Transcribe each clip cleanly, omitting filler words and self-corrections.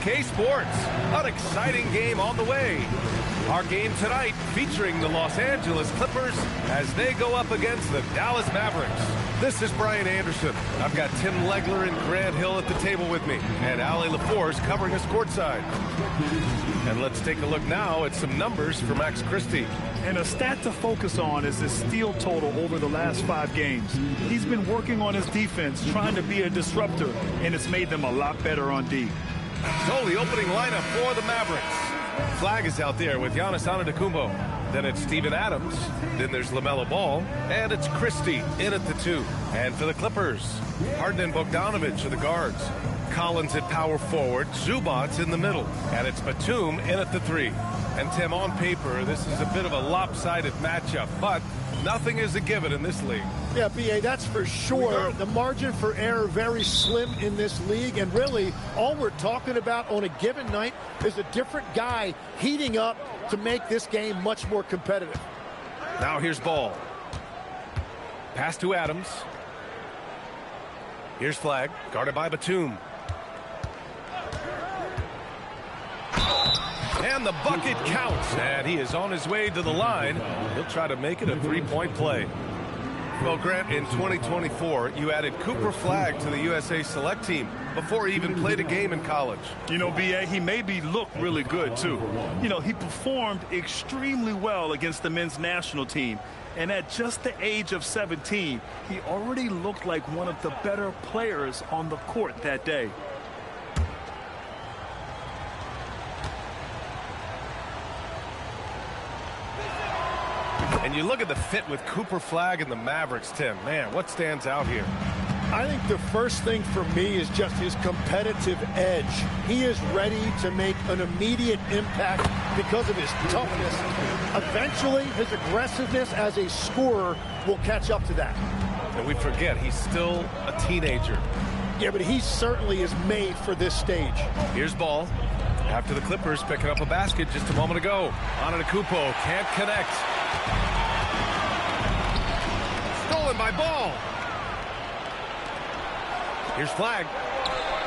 2K Sports. An exciting game on the way. Our game tonight featuring the Los Angeles Clippers as they go up against the Dallas Mavericks. This is Brian Anderson. I've got Tim Legler and Grant Hill at the table with me, and Ali LaForce covering us courtside. And let's take a look now at some numbers for Max Christie. And a stat to focus on is his steal total over the last 5 games. He's been working on his defense, trying to be a disruptor, and it's made them a lot better on D. So the opening lineup for the Mavericks. Flag is out there with Giannis Antetokounmpo. Then it's Steven Adams. Then there's LaMelo Ball. And it's Christie in at the 2. And for the Clippers, Harden and Bogdanović are the guards. Collins at power forward. Zubac's in the middle. And it's Batum in at the 3. And Tim, on paper, this is a bit of a lopsided matchup, but nothing is a given in this league. Yeah, B.A., that's for sure. The margin for error very slim in this league, and really all we're talking about on a given night is a different guy heating up to make this game much more competitive. Now here's Ball. Pass to Adams. Here's Flag, guarded by Batum. And the bucket counts, and he is on his way to the line. He'll try to make it a 3-point play. Well, Grant, in 2024, you added Cooper Flag to the USA Select team before he even played a game in college. You know, B.A., he maybe looked really good, too. You know, he performed extremely well against the men's national team. And at just the age of 17, he already looked like one of the better players on the court that day. And you look at the fit with Cooper Flag and the Mavericks, Tim. Man, what stands out here? I think the first thing for me is just his competitive edge. He is ready to make an immediate impact because of his toughness. Eventually, his aggressiveness as a scorer will catch up to that. And we forget, he's still a teenager. Yeah, but he certainly is made for this stage. Here's Ball. After the Clippers picking up a basket just a moment ago. Antetokounmpo can't connect. Stolen by Ball. Here's Flag.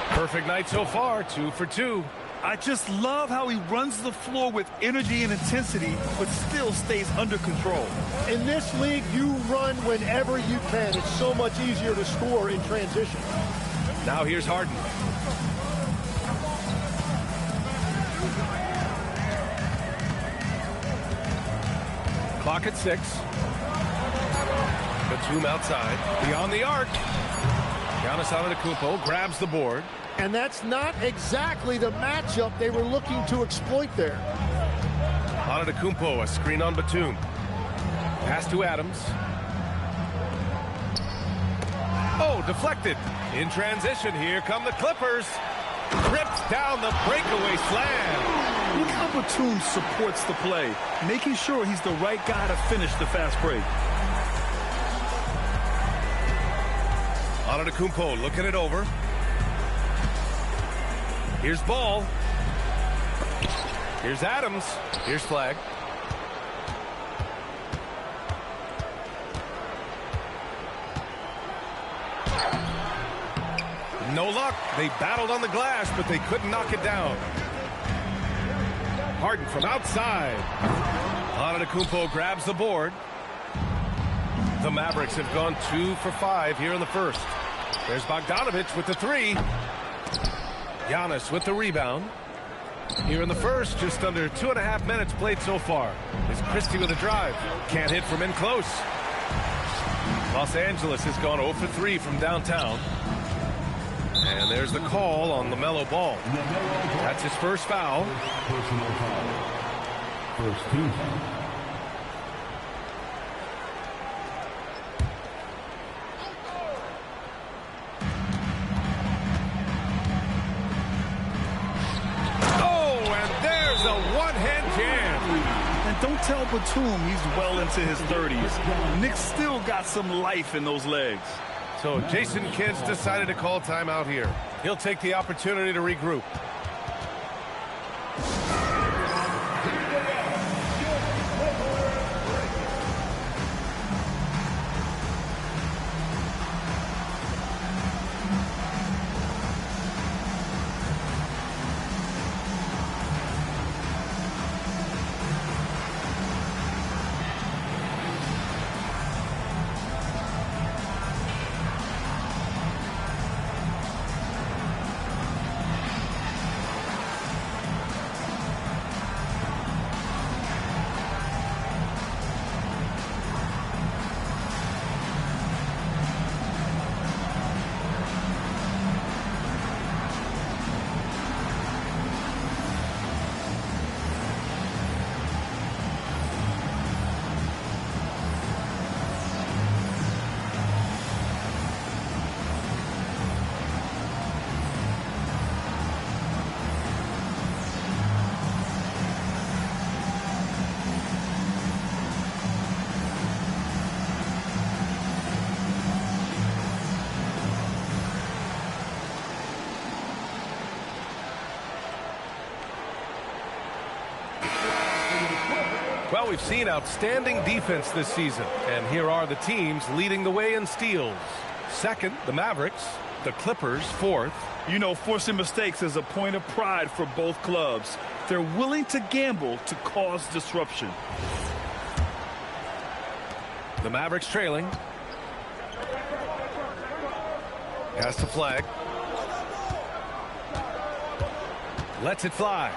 Perfect night so far, 2 for 2. I just love how he runs the floor with energy and intensity, but still stays under control. In this league, you run whenever you can. It's so much easier to score in transition. Now here's Harden. Clock at 6. Batum outside. Beyond the arc. Giannis Antetokounmpo grabs the board. And that's not exactly the matchup they were looking to exploit there. Antetokounmpo, a screen on Batum. Pass to Adams. Oh, deflected. In transition, here come the Clippers. Ripped down the breakaway slam. Look how Batum supports the play, making sure he's the right guy to finish the fast break. Antetokounmpo looking it over. Here's Ball. Here's Adams. Here's Flag. No luck. They battled on the glass, but they couldn't knock it down. Harden from outside. Antetokounmpo grabs the board. The Mavericks have gone 2 for 5 here in the first. There's Bogdanović with the 3. Giannis with the rebound. Here in the first, just under 2.5 minutes played so far. Is Christie with a drive. Can't hit from in close. Los Angeles has gone 0 for 3 from downtown. And there's the call on LaMelo Ball. That's his first foul. Personal foul. First team foul. And don't tell Batum he's well into his 30s. Nick's still got some life in those legs. So Jason Kidd's decided to call timeout here. He'll take the opportunity to regroup. Well, we've seen outstanding defense this season, and here are the teams leading the way in steals. Second, the Mavericks. The Clippers, fourth. You know, forcing mistakes is a point of pride for both clubs. They're willing to gamble to cause disruption. The Mavericks trailing. Has to flag. Lets it fly.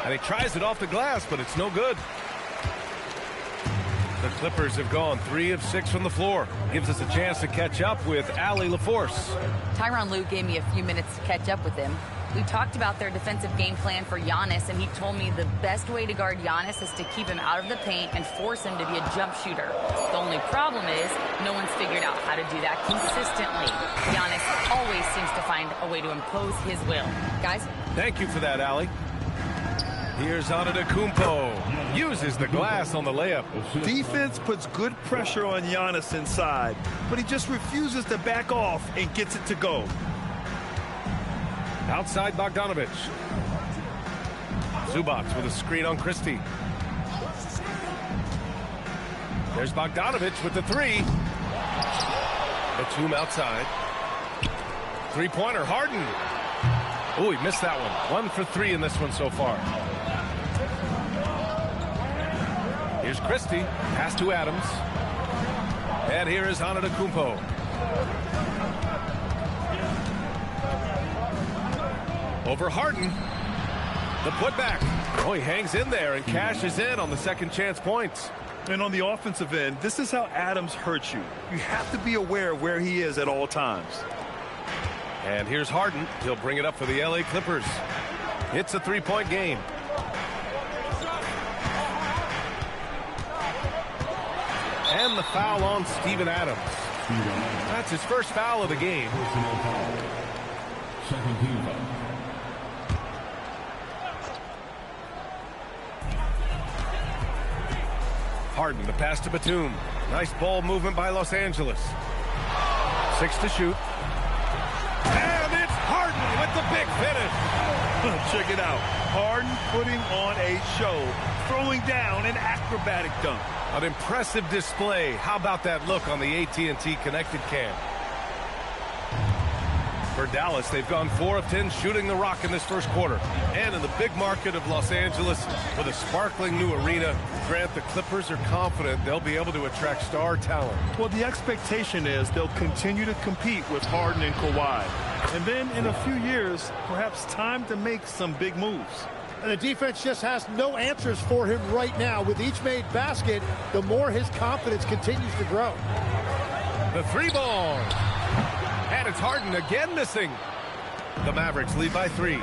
And he tries it off the glass, but it's no good. The Clippers have gone 3 of 6 from the floor. Gives us a chance to catch up with Allie LaForce. Tyronn Lue gave me a few minutes to catch up with him. We talked about their defensive game plan for Giannis, and he told me the best way to guard Giannis is to keep him out of the paint and force him to be a jump shooter. The only problem is no one's figured out how to do that consistently. Giannis always seems to find a way to impose his will. Guys? Thank you for that, Allie. Here's Antetokounmpo. Uses the glass on the layup. Defense puts good pressure on Giannis inside, but he just refuses to back off and gets it to go. Outside Bogdanovic. Zubac with a screen on Christie. There's Bogdanovic with the 3. Batum outside. Three-pointer, Harden. Oh, he missed that one. 1 for 3 in this one so far. Here's Christie. Pass to Adams. And here is Antetokounmpo. Over Harden. The putback. Oh, he hangs in there and cashes in on the second chance points. And on the offensive end, this is how Adams hurts you. You have to be aware of where he is at all times. And here's Harden. He'll bring it up for the LA Clippers. It's a 3-point game. And the foul on Steven Adams. That's his first foul of the game. Second team foul. Harden, the pass to Batum. Nice ball movement by Los Angeles. 6 to shoot. And it's Harden with the big finish. Check it out. Harden putting on a show, throwing down an acrobatic dunk. An impressive display. How about that look on the AT&T connected cam? For Dallas, they've gone 4 of 10 shooting the rock in this first quarter. And in the big market of Los Angeles, with a sparkling new arena, Grant, the Clippers are confident they'll be able to attract star talent. Well, the expectation is they'll continue to compete with Harden and Kawhi. And then in a few years, perhaps time to make some big moves. And the defense just has no answers for him right now. With each made basket, the more his confidence continues to grow. The 3-ball. And it's Harden again missing. The Mavericks lead by 3.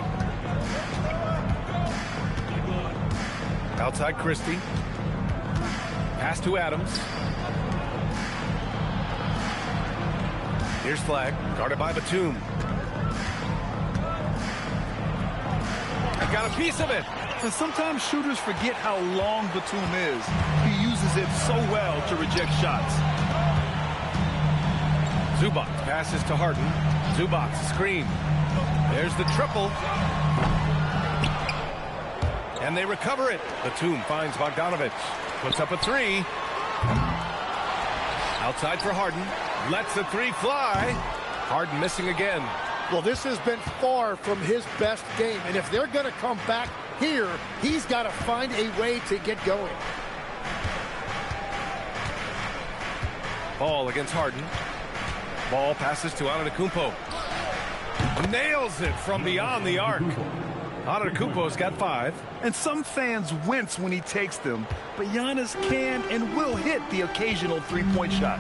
Outside Christie. Pass to Adams. Here's Flag. Guarded by Batum. Got a piece of it. And sometimes shooters forget how long Batum is. He uses it so well to reject shots. Zubac passes to Harden. Zubac screen. There's the triple. And they recover it. Batum finds Bogdanovic. Puts up a 3. Outside for Harden. Lets the 3 fly. Harden missing again. Well, this has been far from his best game. And if they're going to come back here, he's got to find a way to get going. Ball against Harden. Ball passes to Antetokounmpo. Nails it from beyond the arc. Antetokounmpo's got 5. And some fans wince when he takes them, but Giannis can and will hit the occasional 3-point shot.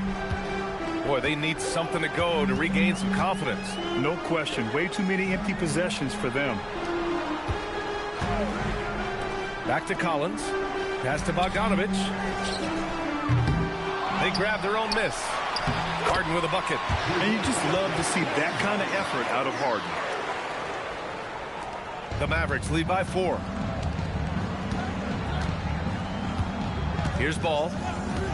Boy, they need something to go to regain some confidence. No question. Way too many empty possessions for them. Back to Collins. Pass to Bogdanovic. They grab their own miss. Harden with a bucket. And you just love to see that kind of effort out of Harden. The Mavericks lead by 4. Here's Ball.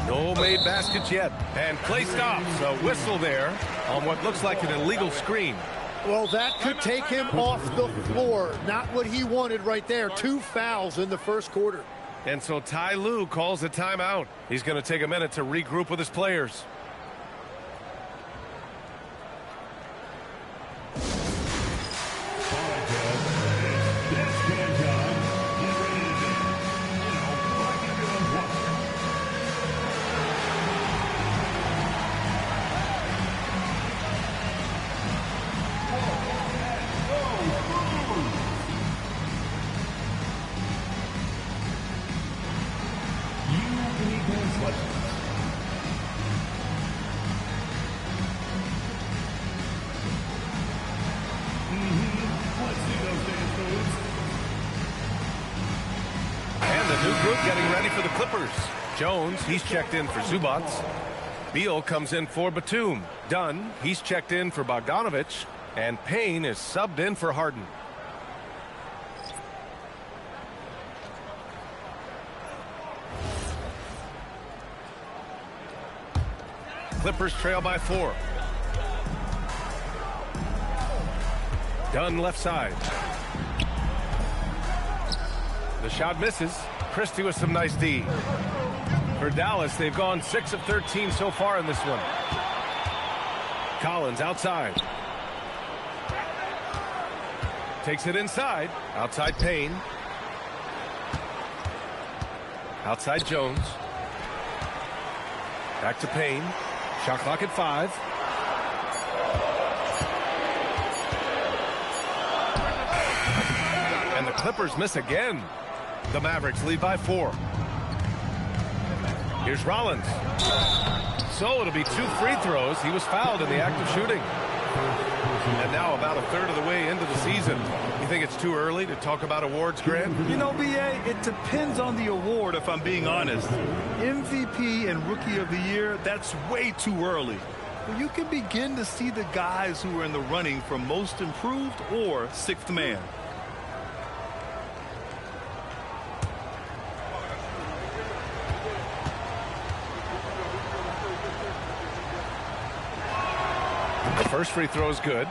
No made baskets yet. And play stops. A whistle there on what looks like an illegal screen. Well, that could take him off the floor. Not what he wanted right there. 2 fouls in the first quarter. And so Ty Lue calls a timeout. He's going to take a minute to regroup with his players. Getting ready for the Clippers. Jones, he's checked in for Zubac. Beal comes in for Batum. Dunn, he's checked in for Bogdanovich. And Payne is subbed in for Harden. Clippers trail by 4. Dunn left side. The shot misses. Christie with some nice D. For Dallas, they've gone 6 of 13 so far in this one. Collins outside. Takes it inside. Outside Payne. Outside Jones. Back to Payne. Shot clock at 5. And the Clippers miss again. The Mavericks lead by 4. Here's Rollins. So it'll be 2 free throws. He was fouled in the act of shooting. And now about a third of the way into the season. You think it's too early to talk about awards, Grant? You know, B.A., it depends on the award, if I'm being honest. MVP and Rookie of the Year, that's way too early. But you can begin to see the guys who are in the running for Most Improved or Sixth Man. The first free throw is good.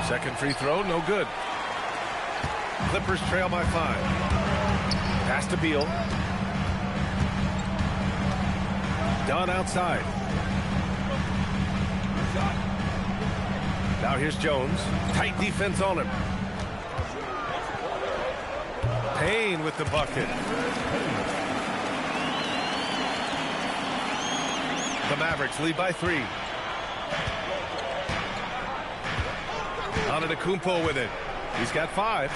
Second free throw, no good. Clippers trail by 5. Pass to Beal. Dunn outside. Now here's Jones. Tight defense on him. Payne with the bucket. The Mavericks lead by 3. Antetokounmpo with it. He's got 5.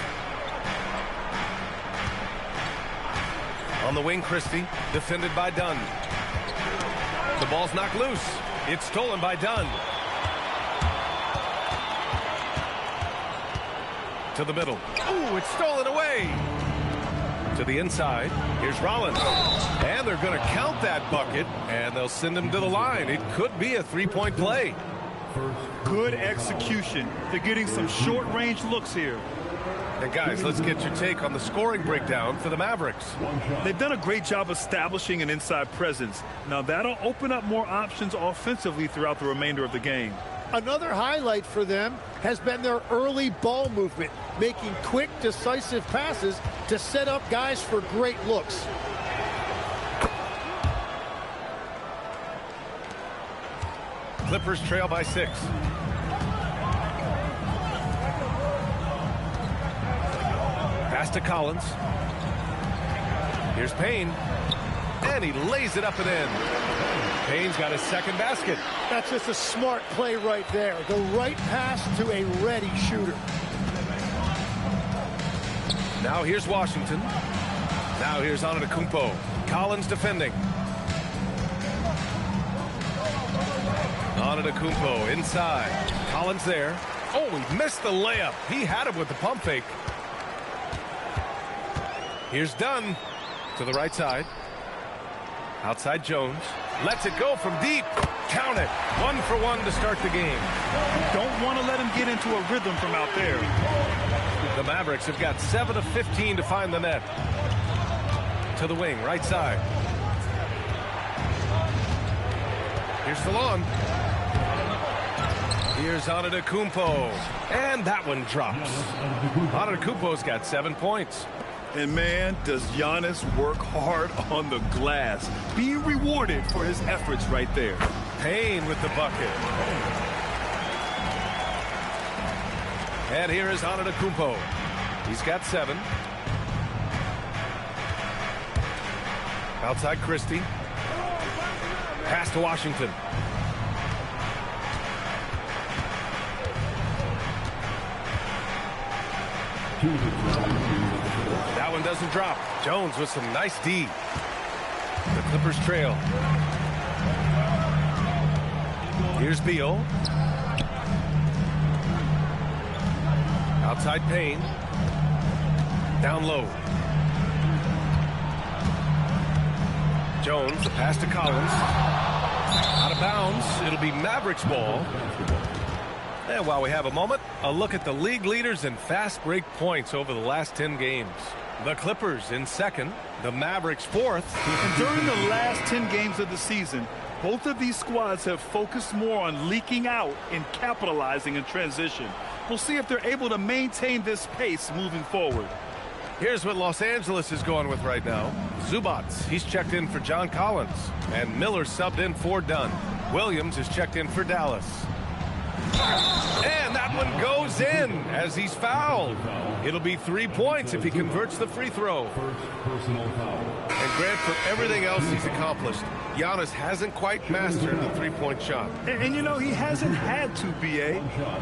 On the wing, Christie. Defended by Dunn. The ball's knocked loose. It's stolen by Dunn. To the middle. Ooh, it's stolen away. To the inside. Here's Rollins. And they're going to count that bucket, and they'll send him to the line. It could be a three-point play. Good execution. They're getting some short-range looks here. And guys, let's get your take on the scoring breakdown for the Mavericks. They've done a great job establishing an inside presence. Now that'll open up more options offensively throughout the remainder of the game. Another highlight for them has been their early ball movement, making quick, decisive passes to set up guys for great looks. Clippers trail by 6. Pass to Collins. Here's Payne. And he lays it up and in. Payne's got his second basket. That's just a smart play right there. The right pass to a ready shooter. Now here's Washington. Now here's Antetokounmpo. Collins defending. Antetokounmpo inside. Collins there. Oh, he missed the layup. He had him with the pump fake. Here's Dunn to the right side. Outside Jones. Lets it go from deep. Count it. 1 for 1 to start the game. Don't want to let him get into a rhythm from out there. The Mavericks have got 7 of 15 to find the net. To the wing, right side. Here's Salon. Here's Antetokounmpo. And that one drops. Antetokounmpo's got 7 points. And man, does Giannis work hard on the glass. Being rewarded for his efforts right there. Payne with the bucket. And here is Antetokounmpo. He's got 7. Outside Christie. Pass to Washington. That one doesn't drop. Jones with some nice D. The Clippers trail. Here's Beal. Outside Payne. Down low. Jones, the pass to Collins. Out of bounds. It'll be Mavericks ball. And while we have a moment, a look at the league leaders in fast break points over the last 10 games. The Clippers in second, the Mavericks fourth. And during the last 10 games of the season, both of these squads have focused more on leaking out and capitalizing in transition. We'll see if they're able to maintain this pace moving forward. Here's what Los Angeles is going with right now. Zubac, he's checked in for John Collins. And Miller subbed in for Dunn. Williams is checked in for Dallas. And that one goes in as he's fouled. It'll be 3 points if he converts the free throw. And Grant, for everything else he's accomplished, Giannis hasn't quite mastered the three-point shot. And you know, he hasn't had to, B.A.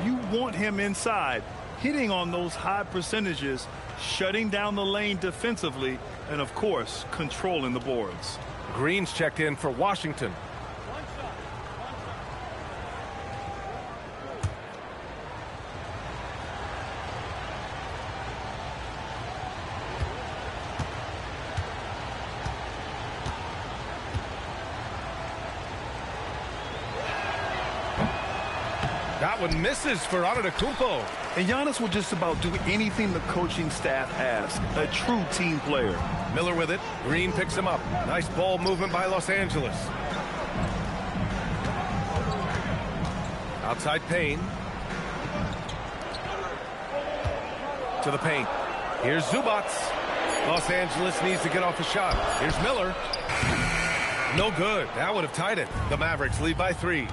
You want him inside, hitting on those high percentages, shutting down the lane defensively, and, of course, controlling the boards. Green's checked in for Washington. That one misses for Antetokounmpo. And Giannis will just about do anything the coaching staff asks. A true team player. Miller with it. Green picks him up. Nice ball movement by Los Angeles. Outside Payne. To the paint. Here's Zubac. Los Angeles needs to get off a shot. Here's Miller. No good. That would have tied it. The Mavericks lead by 3.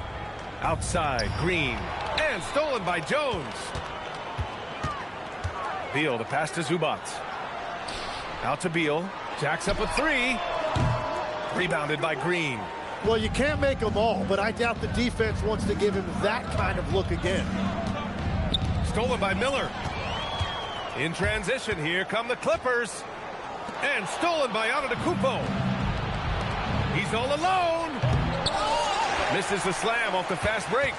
Outside, Green. And stolen by Jones. Beal, the pass to Zubac. Out to Beal. Jacks up a 3. Rebounded by Green. Well, you can't make them all, but I doubt the defense wants to give him that kind of look again. Stolen by Miller. In transition, here come the Clippers. And stolen by Antetokounmpo. He's all alone. Misses the slam off the fast break.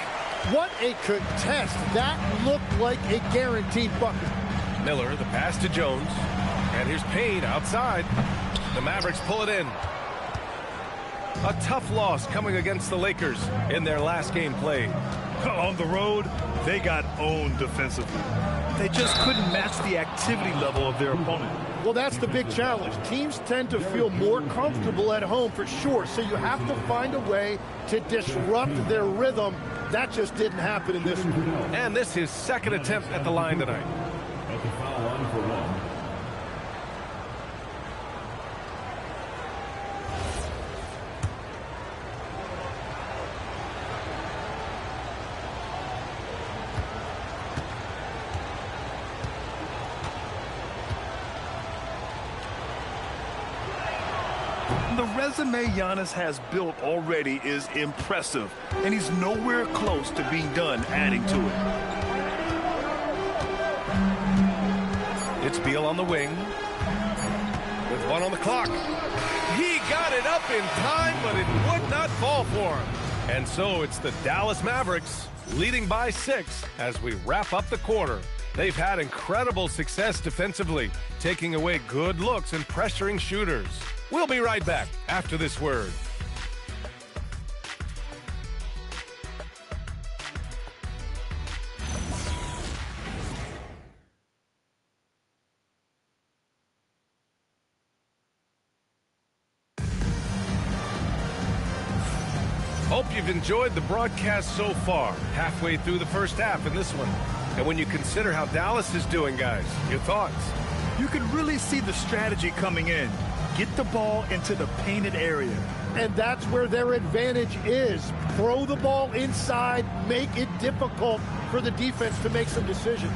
What a contest. That looked like a guaranteed bucket. Miller, the pass to Jones. And here's Payne outside. The Mavericks pull it in. A tough loss coming against the Lakers in their last game played. On the road, they got owned defensively. They just couldn't match the activity level of their opponent. Well, that's the big challenge. Teams tend to feel more comfortable at home for sure, so you have to find a way to disrupt their rhythm. That just didn't happen in this one. And this is his second attempt at the line tonight. At the foul line for 1. The resume Giannis has built already is impressive, and he's nowhere close to being done adding to it. It's Beal on the wing. With 1 on the clock. He got it up in time, but it would not fall for him. And so it's the Dallas Mavericks leading by 6 as we wrap up the quarter. They've had incredible success defensively, taking away good looks and pressuring shooters. We'll be right back after this word. Hope you've enjoyed the broadcast so far. Halfway through the first half in this one. And when you consider how Dallas is doing, guys, your thoughts? You can really see the strategy coming in. Get the ball into the painted area. And that's where their advantage is. Throw the ball inside, make it difficult for the defense to make some decisions.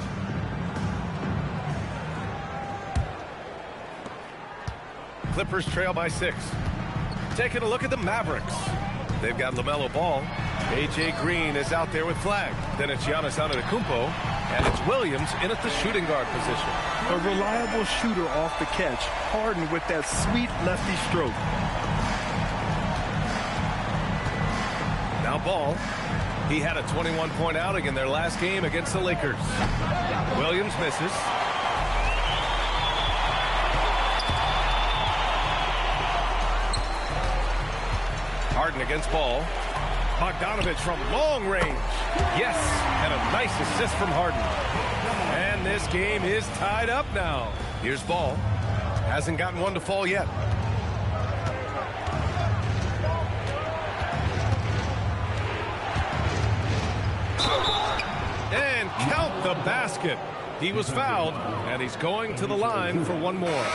Clippers trail by 6. Taking a look at the Mavericks. They've got LaMelo Ball. A.J. Green is out there with flag. Then it's Giannis Antetokounmpo. And it's Williams in at the shooting guard position. A reliable shooter off the catch. Harden with that sweet lefty stroke. Now Ball. He had a 21-point outing in their last game against the Lakers. Williams misses. Harden against Ball. Bogdanovich from long range. Yes, and a nice assist from Harden. And this game is tied up now. Here's Ball. Hasn't gotten one to fall yet. And count the basket. He was fouled, and he's going to the line for one more.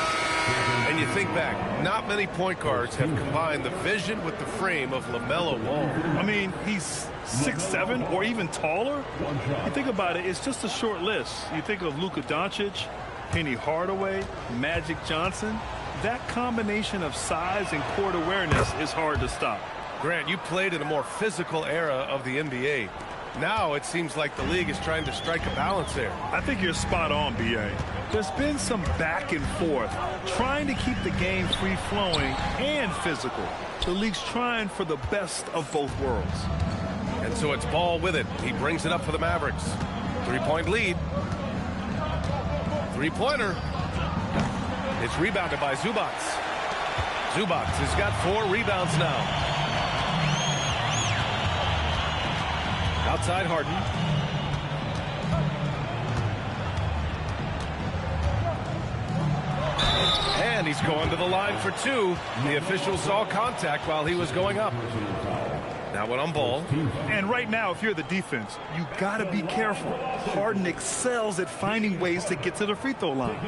And you think back, not many point guards have combined the vision with the frame of LaMelo Ball. I mean, he's 6'7" or even taller. You think about it, it's just a short list. You think of Luka Doncic, Penny Hardaway, Magic Johnson. That combination of size and court awareness is hard to stop. Grant, you played in a more physical era of the NBA. Now it seems like the league is trying to strike a balance there. I think you're spot on, B.A. There's been some back and forth, trying to keep the game free-flowing and physical. The league's trying for the best of both worlds. And so it's Ball with it. He brings it up for the Mavericks. 3-point lead. Three-pointer. It's rebounded by Zubac. Zubac has got 4 rebounds now. Outside Harden. And he's going to the line for 2. The official saw contact while he was going up. Now one on Ball. And right now, if you're the defense, you got to be careful. Harden excels at finding ways to get to the free throw line.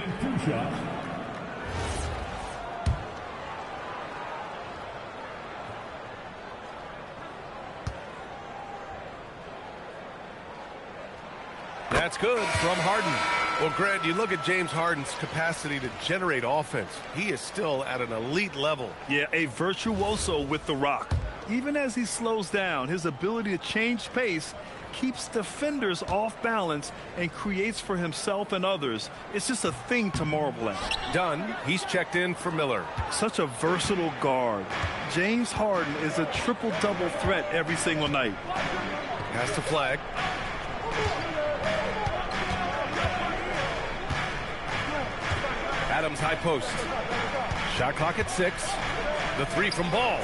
That's good from Harden. Well, Grant, you look at James Harden's capacity to generate offense. He is still at an elite level. Yeah, a virtuoso with the rock. Even as he slows down, his ability to change pace keeps defenders off balance and creates for himself and others. It's just a thing to marvel at. Done. He's checked in for Miller. Such a versatile guard. James Harden is a triple-double threat every single night. Pass the flag. Adams high post. Shot clock at 6. The 3 from Ball.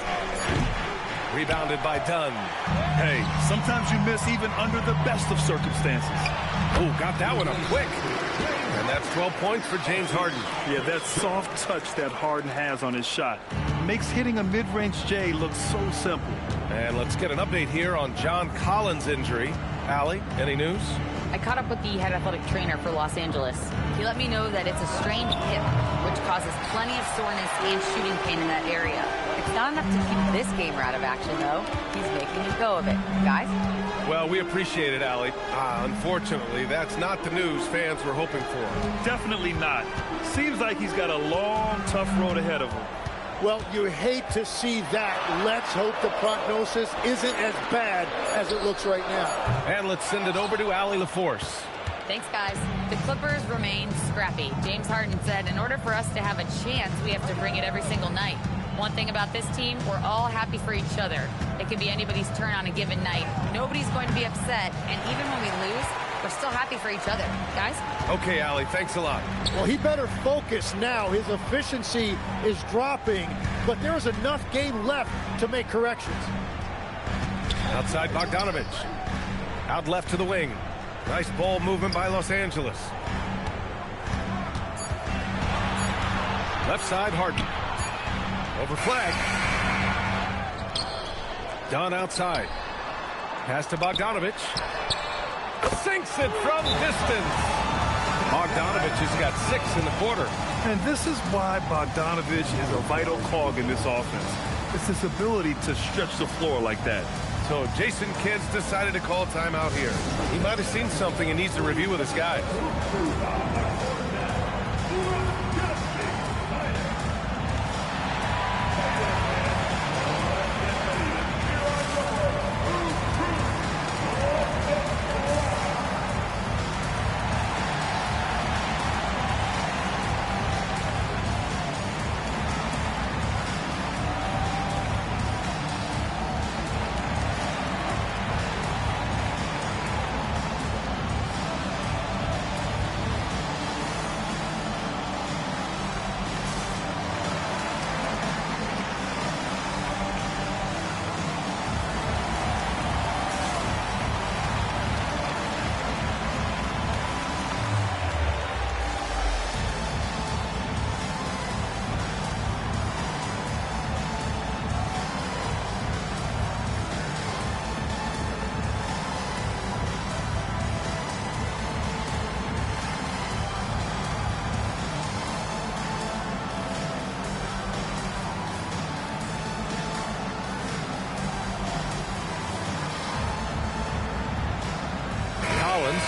Rebounded by Dunn. Hey, sometimes you miss even under the best of circumstances. Oh, got that one up quick. And that's 12 points for James Harden. Yeah, that soft touch that Harden has on his shot makes hitting a mid-range J look so simple. And let's get an update here on John Collins' injury. Allie, any news? I caught up with the head athletic trainer for Los Angeles. He let me know that it's a strained hip, which causes plenty of soreness and shooting pain in that area. It's not enough to keep this gamer out of action, though. He's making a go of it. Guys? Well, we appreciate it, Allie. Unfortunately, that's not the news fans were hoping for. Definitely not. Seems like he's got a long, tough road ahead of him. Well, you hate to see that. Let's hope the prognosis isn't as bad as it looks right now. And let's send it over to Allie LaForce. Thanks, guys. The Clippers remain scrappy. James Harden said, in order for us to have a chance, we have to bring it every single night. One thing about this team, we're all happy for each other. It can be anybody's turn on a given night. Nobody's going to be upset, and even when we lose, we're still happy for each other. Guys? Okay, Allie, thanks a lot. Well, he better focus now. His efficiency is dropping, but there is enough game left to make corrections. Outside Bogdanovich. Out left to the wing. Nice ball movement by Los Angeles. Left side, Harden. Over flag. Dunn outside. Pass to Bogdanovich. Sinks it from distance. Bogdanovich has got 6 in the quarter. And this is why Bogdanovich is a vital cog in this offense. It's his ability to stretch the floor like that. So Jason Kidd's decided to call timeout here. He might have seen something and needs to review with his guys.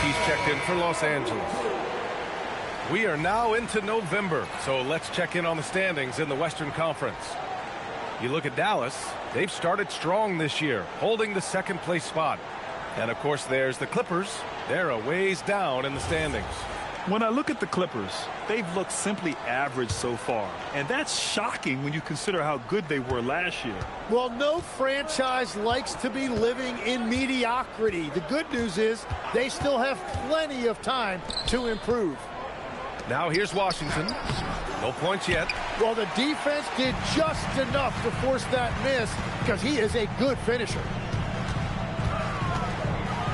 He's checked in for Los Angeles. We are now into November, so let's check in on the standings in the Western Conference. You look at Dallas, they've started strong this year, holding the second-place spot. And, of course, there's the Clippers. They're a ways down in the standings. When I look at the Clippers, they've looked simply average so far. And that's shocking when you consider how good they were last year. Well, no franchise likes to be living in mediocrity. The good news is they still have plenty of time to improve. Now here's Washington. No points yet. Well, the defense did just enough to force that miss because he is a good finisher.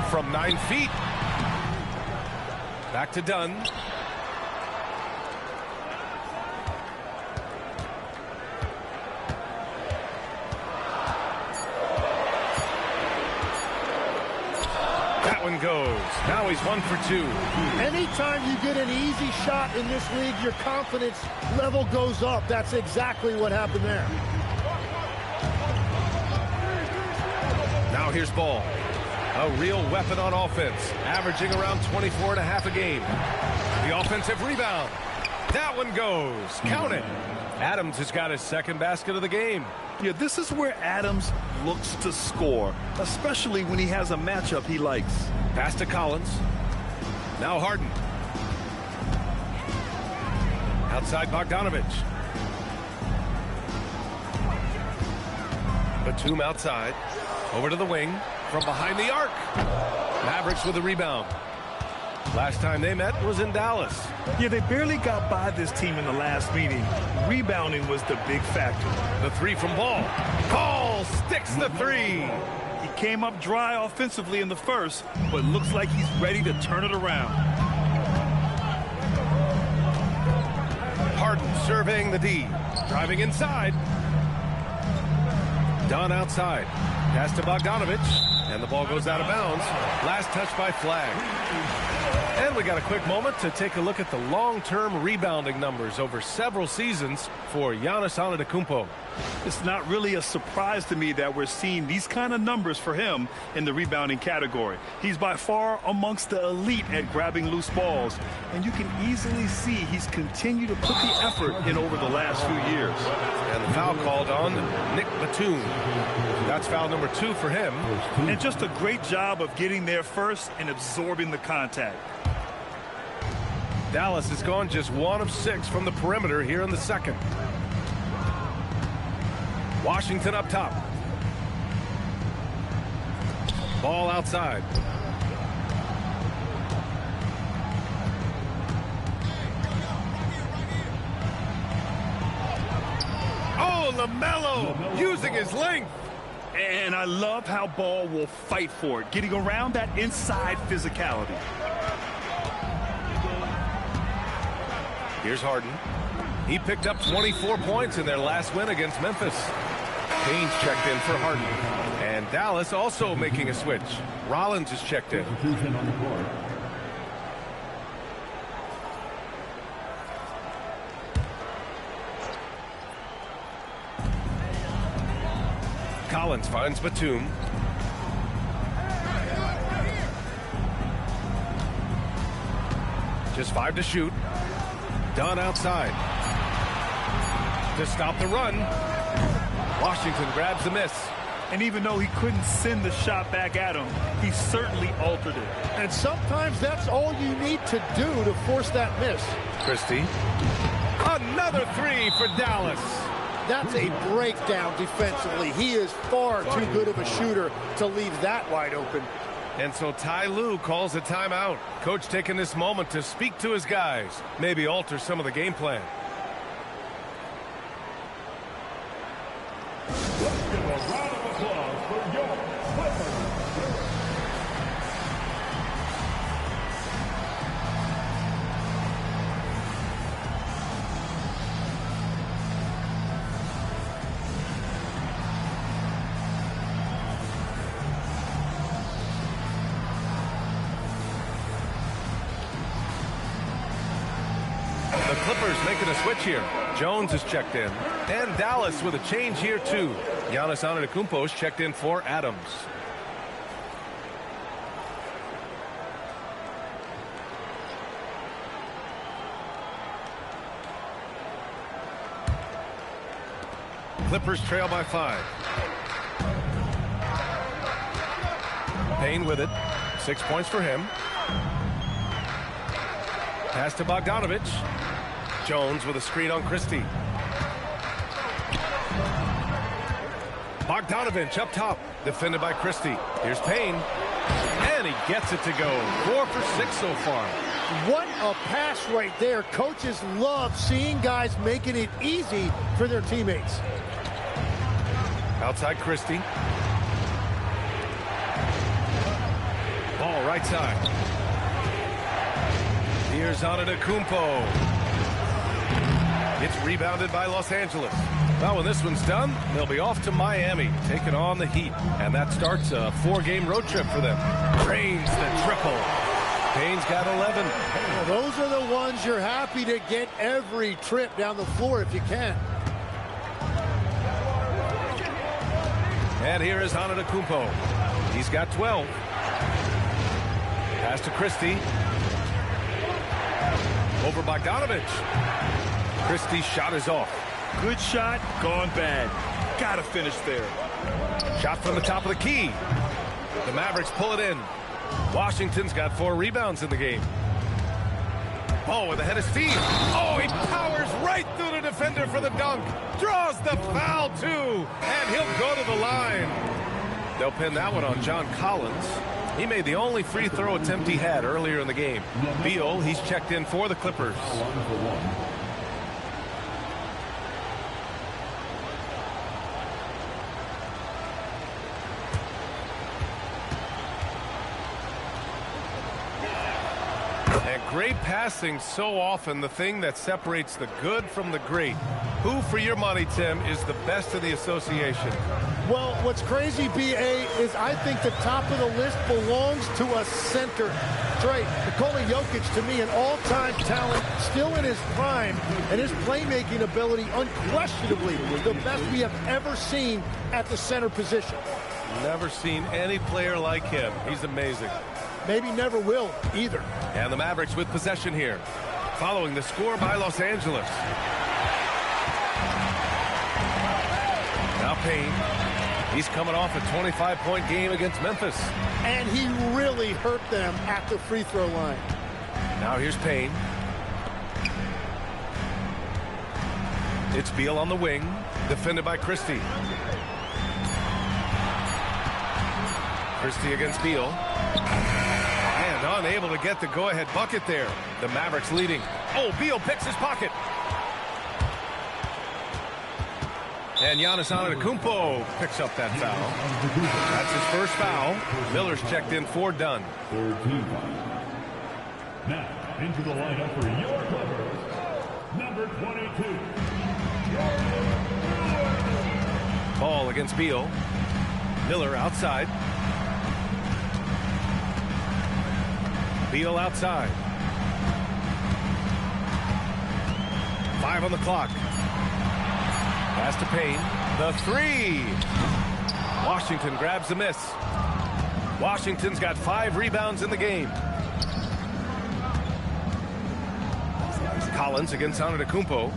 From 9 feet. Back to Dunn. That one goes. Now he's 1 for 2. Anytime you get an easy shot in this league, your confidence level goes up. That's exactly what happened there. Now here's Ball. A real weapon on offense, averaging around 24.5 a game. The offensive rebound. That one goes. Count it. Adams has got his second basket of the game. Yeah, this is where Adams looks to score, especially when he has a matchup he likes. Pass to Collins. Now Harden. Outside Bogdanovich. Batum outside. Over to the wing. From behind the arc. Mavericks with a rebound. Last time they met was in Dallas. Yeah, they barely got by this team in the last meeting. Rebounding was the big factor. The three from Ball. Ball sticks the three. He came up dry offensively in the first, but looks like he's ready to turn it around. Harden surveying the D. Driving inside. Dunn outside. Pass to Bogdanovich. And the ball goes out of bounds. Last touch by Flag. And we got a quick moment to take a look at the long-term rebounding numbers over several seasons for Giannis Antetokounmpo. It's not really a surprise to me that we're seeing these kind of numbers for him in the rebounding category. He's by far amongst the elite at grabbing loose balls. And you can easily see he's continued to put the effort in over the last few years. And the foul called on Nick Batum. That's foul number 2 for him. And just a great job of getting there first and absorbing the contact. Dallas has gone just 1 of 6 from the perimeter here in the second. Washington up top. Ball outside. Oh, LaMelo using his length. And I love how Ball will fight for it, getting around that inside physicality. Here's Harden. He picked up 24 points in their last win against Memphis. Baines checked in for Harden. And Dallas also making a switch. Rollins is checked in. Substitution on the court. Collins finds Batum. Just 5 to shoot. Dunn outside. To stop the run. Washington grabs the miss. And even though he couldn't send the shot back at him, he certainly altered it. And sometimes that's all you need to do to force that miss. Christie. Another 3 for Dallas. That's a breakdown defensively. He is far too good of a shooter to leave that wide open. And so Ty Lue calls a timeout. Coach taking this moment to speak to his guys. Maybe alter some of the game plan. Let's give a round of applause for your Clippers. The Clippers making a switch here. Jones is checked in. And Dallas with a change here too. Giannis Antetokounmpo is checked in for Adams. Clippers trail by 5. Payne with it. 6 points for him. Pass to Bogdanovich. Jones with a screen on Christie. Bogdanovich up top. Defended by Christie. Here's Payne. And he gets it to go. 4 for 6 so far. What a pass right there. Coaches love seeing guys making it easy for their teammates. Outside Christie. Ball right side. Here's Antetokounmpo. It's rebounded by Los Angeles. Well, when this one's done, they'll be off to Miami, taking on the Heat. And that starts a 4-game road trip for them. Drains the triple. Payne's got 11. Well, those are the ones you're happy to get every trip down the floor if you can. And here is Antetokounmpo. He's got 12. Pass to Christie. Over Bogdanovich. Christie's shot is off. Good shot, gone bad. Gotta finish there. Shot from the top of the key. The Mavericks pull it in. Washington's got 4 rebounds in the game. Ball with a head of steam. Oh, he powers right through the defender for the dunk. Draws the foul, too. And he'll go to the line. They'll pin that one on John Collins. He made the only free throw attempt he had earlier in the game. Beal, he's checked in for the Clippers. And great passing, so often the thing that separates the good from the great. Who, for your money, Tim, is the best in the association? Well, what's crazy, B.A., is I think the top of the list belongs to a center. Trey, Nikola Jokic, to me, an all-time talent, still in his prime, and his playmaking ability unquestionably the best we have ever seen at the center position. Never seen any player like him. He's amazing. Maybe never will either. And the Mavericks with possession here, following the score by Los Angeles. Now Payne. He's coming off a 25-point game against Memphis. And he really hurt them at the free throw line. Now here's Payne. It's Beal on the wing, defended by Christie. Christie against Beal. And unable to get the go-ahead bucket there. The Mavericks leading. Oh, Beal picks his pocket. And Giannis Antetokounmpo picks up that foul. That's his first foul. Miller's checked in for Dunn. 13 foul. Now, into the lineup for your Clippers, number 22. Ball against Beal. Miller outside. Beal outside. 5 on the clock. Pass to Payne. The three. Washington grabs the miss. Washington's got 5 rebounds in the game. Collins against Antetokounmpo.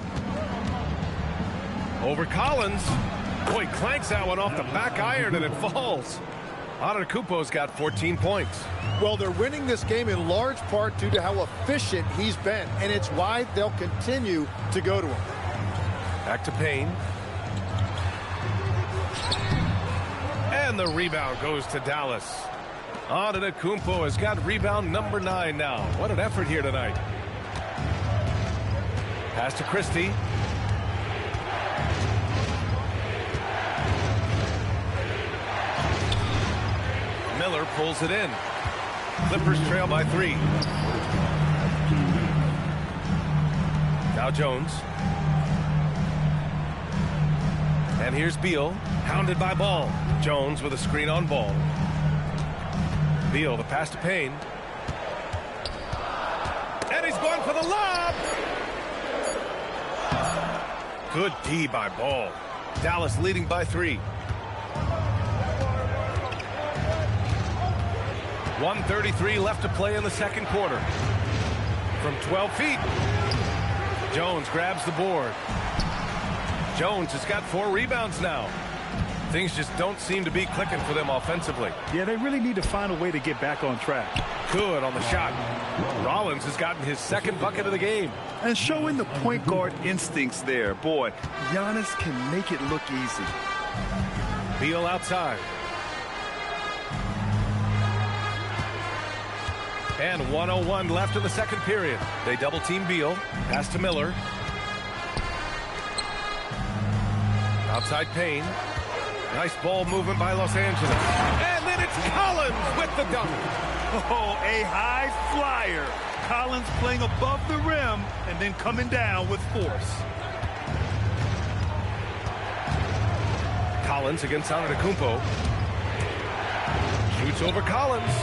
Over Collins. Boy, clanks that one off the back iron and it falls. Antetokounmpo's got 14 points. Well, they're winning this game in large part due to how efficient he's been, and it's why they'll continue to go to him. Back to Payne. And the rebound goes to Dallas. Antetokounmpo has got rebound number 9 now. What an effort here tonight. Pass to Christie. Miller pulls it in. Clippers trail by 3. Now Jones. And here's Beal, hounded by Ball. Jones with a screen on Ball. Beal, the pass to Payne. And he's going for the lob. Good D by Ball. Dallas leading by 3. 1:33 left to play in the second quarter. From 12 feet. Jones grabs the board. Jones has got 4 rebounds now. Things just don't seem to be clicking for them offensively. Yeah, they really need to find a way to get back on track. Good on the shot. Rollins has gotten his 2nd bucket of the game. And showing the point guard instincts there. Boy, Giannis can make it look easy. Beal outside. And 1:01 left in the second period. They double team Beal. Pass to Miller. Outside Payne. Nice ball movement by Los Angeles. And then it's Collins with the dunk. Oh, a high flyer. Collins playing above the rim and then coming down with force. Collins against Antetokounmpo. Shoots over Collins.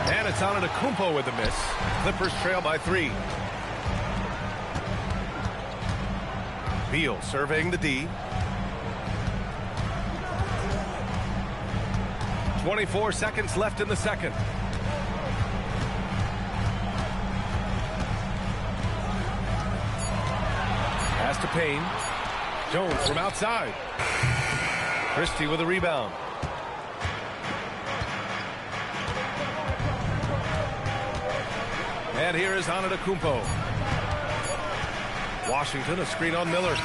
And it's Antetokounmpo with the miss. Clippers trail by 3. Beal surveying the D. 24 seconds left in the second. Pass to Payne. Jones from outside. Christie with a rebound. And here is Antetokounmpo. Washington, a screen on Miller.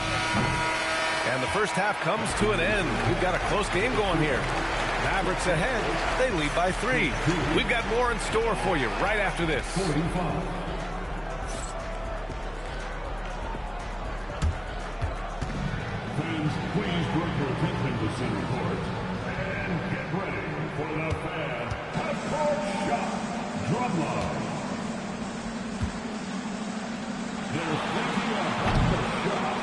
And the first half comes to an end. We've got a close game going here. Mavericks ahead. They lead by 3. We've got more in store for you right after this. 45. Fans, please bring your attention to center court. And get ready for the fan half-court shot drumline. They're thinking about the shot.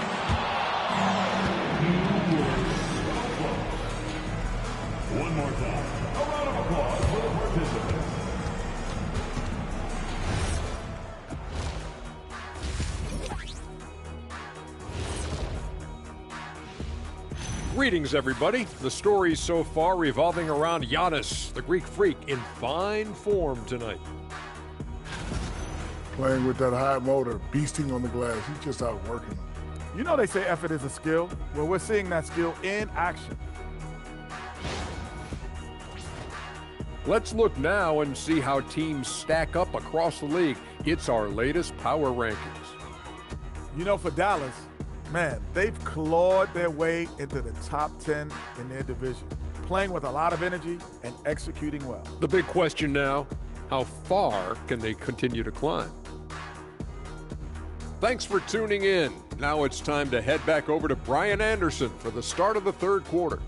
You were so close. One more time. A round of applause for the participants. Greetings, everybody. The stories so far revolving around Giannis, the Greek freak, in fine form tonight. Playing with that high motor, beasting on the glass. He's just out working them. You know they say effort is a skill. Well, we're seeing that skill in action. Let's look now and see how teams stack up across the league. It's our latest power rankings. You know, for Dallas, man, they've clawed their way into the top 10 in their division, playing with a lot of energy and executing well. The big question now, how far can they continue to climb? Thanks for tuning in. Now it's time to head back over to Brian Anderson for the start of the third quarter.